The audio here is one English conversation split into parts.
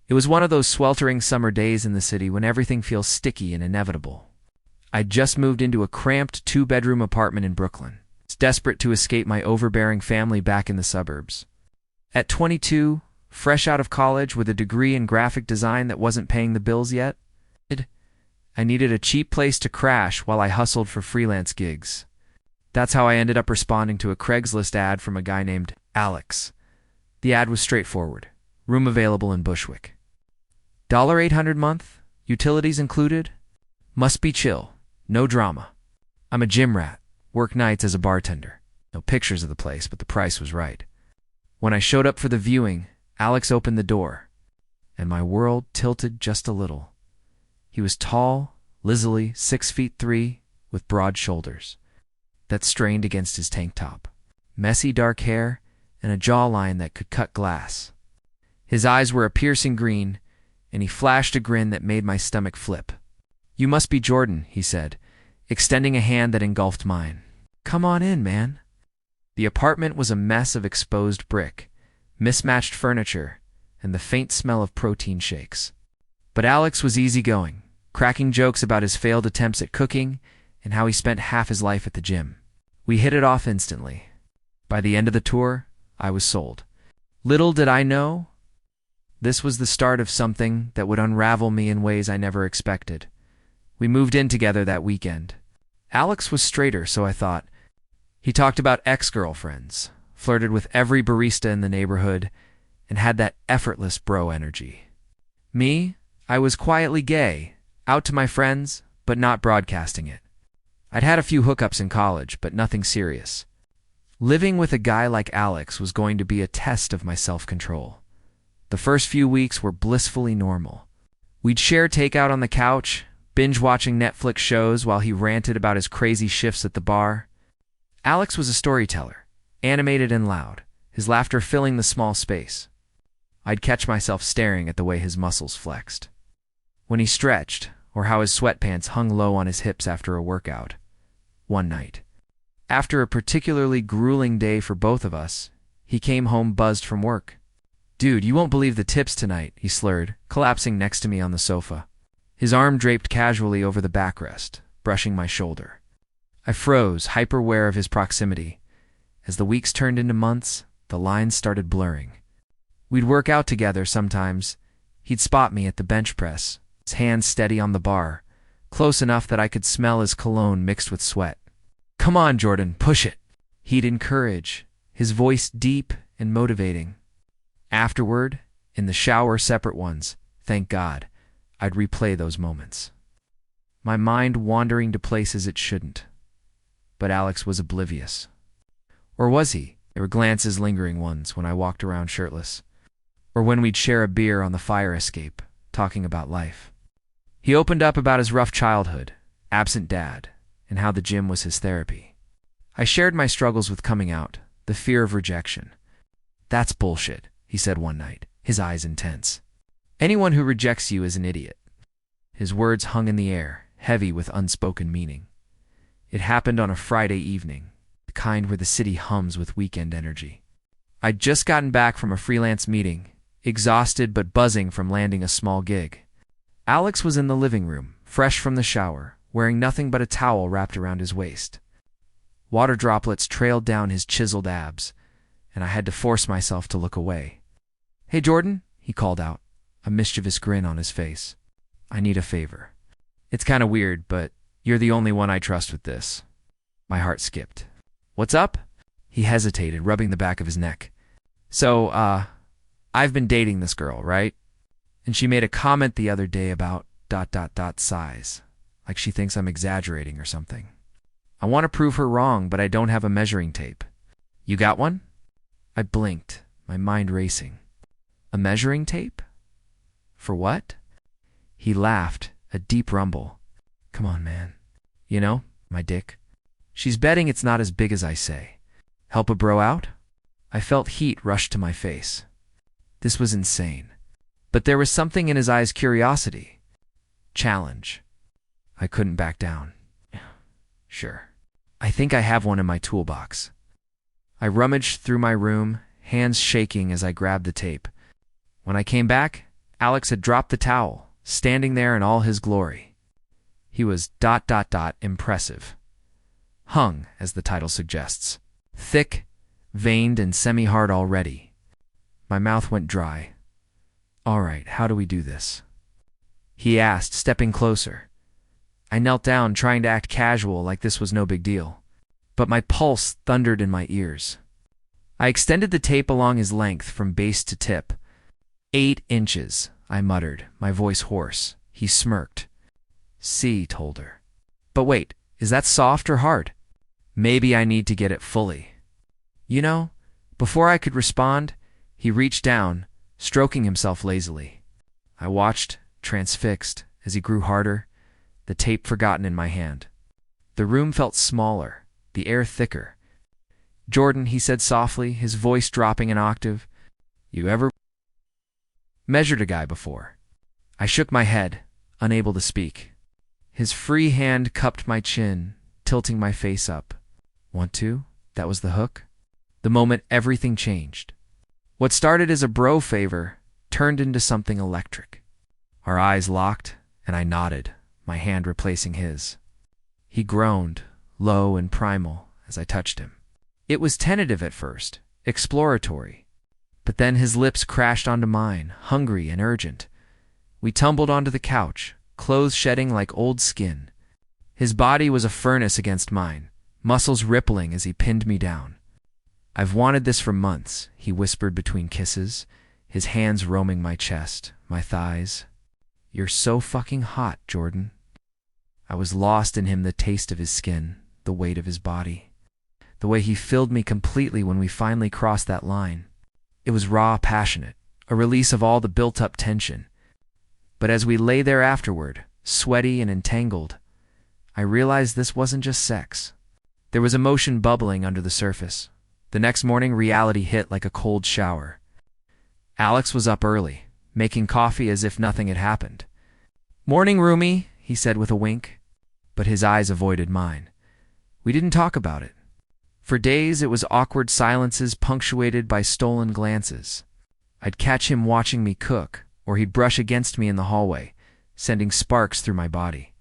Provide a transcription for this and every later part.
It was one of those sweltering summer days in the city when everything feels sticky and inevitable. I'd just moved into a cramped two-bedroom apartment in Brooklyn, desperate to escape my overbearing family back in the suburbs. At 22, fresh out of college with a degree in graphic design that wasn't paying the bills yet, I needed a cheap place to crash while I hustled for freelance gigs. That's how I ended up responding to a Craigslist ad from a guy named Alex. The ad was straightforward. Room available in Bushwick. $800 month, utilities included. Must be chill, no drama. I'm a gym rat, work nights as a bartender. No pictures of the place, but the price was right. When I showed up for the viewing, Alex opened the door, and my world tilted just a little. He was tall, lizzily 6'3", with broad shoulders that strained against his tank top, messy dark hair, and a jawline that could cut glass. His eyes were a piercing green, and he flashed a grin that made my stomach flip. "You must be Jordan," he said, extending a hand that engulfed mine. "Come on in, man." The apartment was a mess of exposed brick, mismatched furniture, and the faint smell of protein shakes. But Alex was easygoing, cracking jokes about his failed attempts at cooking and how he spent half his life at the gym. We hit it off instantly. By the end of the tour, I was sold. Little did I know, this was the start of something that would unravel me in ways I never expected. We moved in together that weekend. Alex was straighter, so I thought. He talked about ex-girlfriends, flirted with every barista in the neighborhood, and had that effortless bro energy. Me, I was quietly gay, out to my friends, but not broadcasting it. I'd had a few hookups in college, but nothing serious. Living with a guy like Alex was going to be a test of my self-control. The first few weeks were blissfully normal. We'd share takeout on the couch, binge-watching Netflix shows while he ranted about his crazy shifts at the bar. Alex was a storyteller, animated and loud, his laughter filling the small space. I'd catch myself staring at the way his muscles flexed, when he stretched, or how his sweatpants hung low on his hips after a workout. One night, after a particularly grueling day for both of us, he came home buzzed from work. "Dude, you won't believe the tips tonight," he slurred, collapsing next to me on the sofa. His arm draped casually over the backrest, brushing my shoulder. I froze, hyper-aware of his proximity. As the weeks turned into months, the lines started blurring. We'd work out together sometimes. He'd spot me at the bench press, his hands steady on the bar, close enough that I could smell his cologne mixed with sweat. "Come on, Jordan, push it," he'd encourage, his voice deep and motivating. Afterward, in the shower, separate ones, thank God, I'd replay those moments, my mind wandering to places it shouldn't. But Alex was oblivious. Or was he? There were glances, lingering ones, when I walked around shirtless, or when we'd share a beer on the fire escape, talking about life. He opened up about his rough childhood, absent dad, and how the gym was his therapy. I shared my struggles with coming out, the fear of rejection. "That's bullshit," he said one night, his eyes intense. "Anyone who rejects you is an idiot." His words hung in the air, heavy with unspoken meaning. It happened on a Friday evening, the kind where the city hums with weekend energy. I'd just gotten back from a freelance meeting, exhausted but buzzing from landing a small gig. Alex was in the living room, fresh from the shower, wearing nothing but a towel wrapped around his waist. Water droplets trailed down his chiseled abs, and I had to force myself to look away. "Hey, Jordan," he called out, a mischievous grin on his face. "I need a favor. It's kind of weird, but you're the only one I trust with this." My heart skipped. "What's up?" He hesitated, rubbing the back of his neck. "So, I've been dating this girl, right? And she made a comment the other day about ... size. Like she thinks I'm exaggerating or something. I want to prove her wrong, but I don't have a measuring tape. You got one?" I blinked, my mind racing. "A measuring tape? For what?" He laughed, a deep rumble. "Come on, man. You know, my dick. She's betting it's not as big as I say. Help a bro out?" I felt heat rush to my face. This was insane. But there was something in his eyes, curiosity. Challenge. I couldn't back down. "Sure. I think I have one in my toolbox." I rummaged through my room, hands shaking as I grabbed the tape. When I came back, Alex had dropped the towel, standing there in all his glory. He was ... impressive. Hung, as the title suggests. Thick, veined, and semi-hard already. My mouth went dry. "All right, how do we do this?" he asked, stepping closer. I knelt down, trying to act casual, like this was no big deal. But my pulse thundered in my ears. I extended the tape along his length from base to tip. 8 inches, I muttered, my voice hoarse. He smirked. "See," told her. "But wait, is that soft or hard? Maybe I need to get it fully." You know, before I could respond, he reached down, stroking himself lazily. I watched, transfixed, as he grew harder, the tape forgotten in my hand. The room felt smaller, the air thicker. "Jordan," he said softly, his voice dropping an octave, "you ever measured a guy before?" I shook my head, unable to speak. His free hand cupped my chin, tilting my face up. "Want to?" That was the hook. The moment everything changed. What started as a bro favor turned into something electric. Our eyes locked, and I nodded, my hand replacing his. He groaned, low and primal, as I touched him. It was tentative at first, exploratory. But then his lips crashed onto mine, hungry and urgent. We tumbled onto the couch, clothes shedding like old skin. His body was a furnace against mine, muscles rippling as he pinned me down. "I've wanted this for months," he whispered between kisses, his hands roaming my chest, my thighs. "You're so fucking hot, Jordan." I was lost in him, the taste of his skin, the weight of his body. The way he filled me completely when we finally crossed that line. It was raw, passionate, a release of all the built-up tension. But as we lay there afterward, sweaty and entangled, I realized this wasn't just sex. There was emotion bubbling under the surface. The next morning, reality hit like a cold shower. Alex was up early, making coffee as if nothing had happened. "Morning, roomie," he said with a wink, but his eyes avoided mine. We didn't talk about it. For days, it was awkward silences punctuated by stolen glances. I'd catch him watching me cook, or he'd brush against me in the hallway, sending sparks through my body.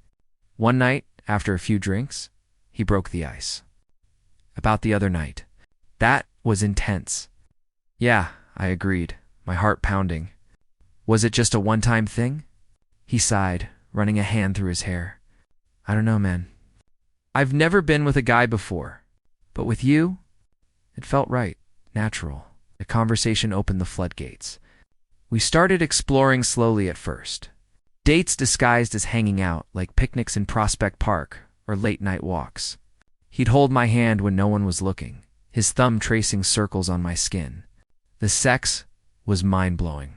One night, after a few drinks, he broke the ice. About the other night. That was intense. "Yeah," I agreed, my heart pounding. "Was it just a one-time thing?" He sighed, running a hand through his hair. "I don't know, man. I've never been with a guy before. But with you, it felt right, natural." The conversation opened the floodgates. We started exploring slowly at first. Dates disguised as hanging out, like picnics in Prospect Park or late-night walks. He'd hold my hand when no one was looking, his thumb tracing circles on my skin. The sex was mind-blowing.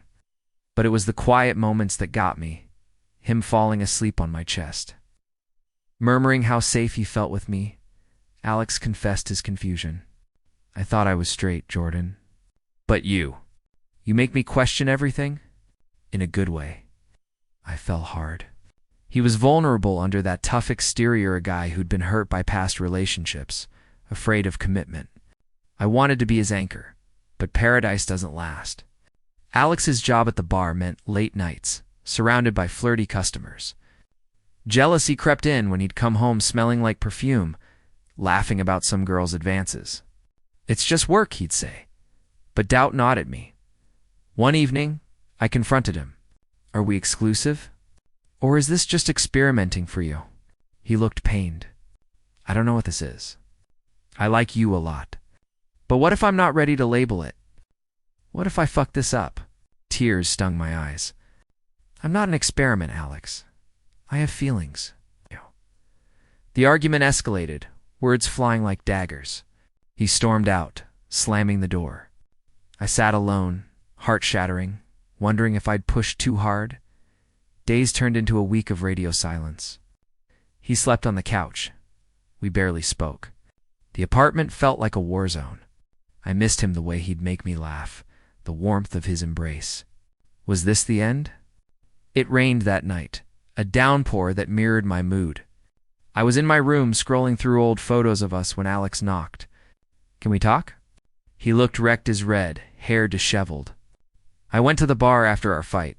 But it was the quiet moments that got me, him falling asleep on my chest. Murmuring how safe he felt with me, Alex confessed his confusion. "I thought I was straight, Jordan. But you make me question everything? In a good way." I fell hard. He was vulnerable under that tough exterior, a guy who'd been hurt by past relationships, afraid of commitment. I wanted to be his anchor, but paradise doesn't last. Alex's job at the bar meant late nights, surrounded by flirty customers. Jealousy crept in when he'd come home smelling like perfume, laughing about some girl's advances. "It's just work," he'd say, but doubt gnawed at me. One evening, I confronted him. "Are we exclusive? Or is this just experimenting for you?" He looked pained. "I don't know what this is. I like you a lot. But what if I'm not ready to label it? What if I fuck this up?" Tears stung my eyes. "I'm not an experiment, Alex. I have feelings." The argument escalated, words flying like daggers. He stormed out, slamming the door. I sat alone, heart-shattering, wondering if I'd pushed too hard. Days turned into a week of radio silence. He slept on the couch. We barely spoke. The apartment felt like a war zone. I missed him the way he'd make me laugh, the warmth of his embrace. Was this the end? It rained that night, a downpour that mirrored my mood. I was in my room scrolling through old photos of us when Alex knocked. "Can we talk?" He looked wrecked as red, hair disheveled. "I went to the bar after our fight.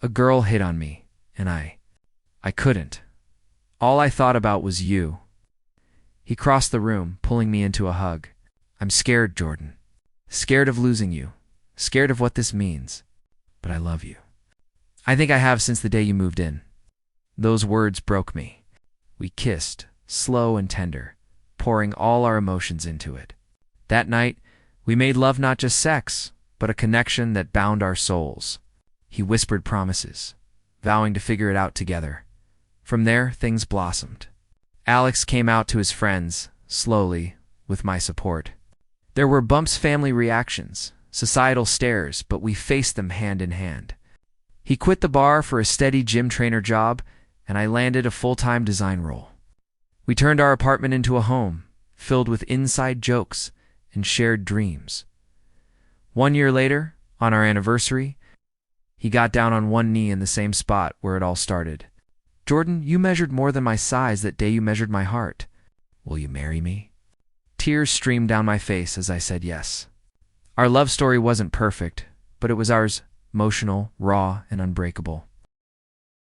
A girl hit on me, and I couldn't. All I thought about was you. He crossed the room, pulling me into a hug. I'm scared, Jordan. Scared of losing you. Scared of what this means. But I love you. I think I have since the day you moved in. Those words broke me. We kissed, slow and tender, pouring all our emotions into it. That night, we made love not just sex, but a connection that bound our souls. He whispered promises, vowing to figure it out together. From there, things blossomed. Alex came out to his friends, slowly, with my support. There were Bump's family reactions, societal stares, but we faced them hand in hand. He quit the bar for a steady gym trainer job, and I landed a full-time design role. We turned our apartment into a home, filled with inside jokes and shared dreams. 1 year later, on our anniversary, he got down on one knee in the same spot where it all started. Jordan, you measured more than my size that day you measured my heart. Will you marry me? Tears streamed down my face as I said yes. Our love story wasn't perfect, but it was ours, emotional, raw, and unbreakable.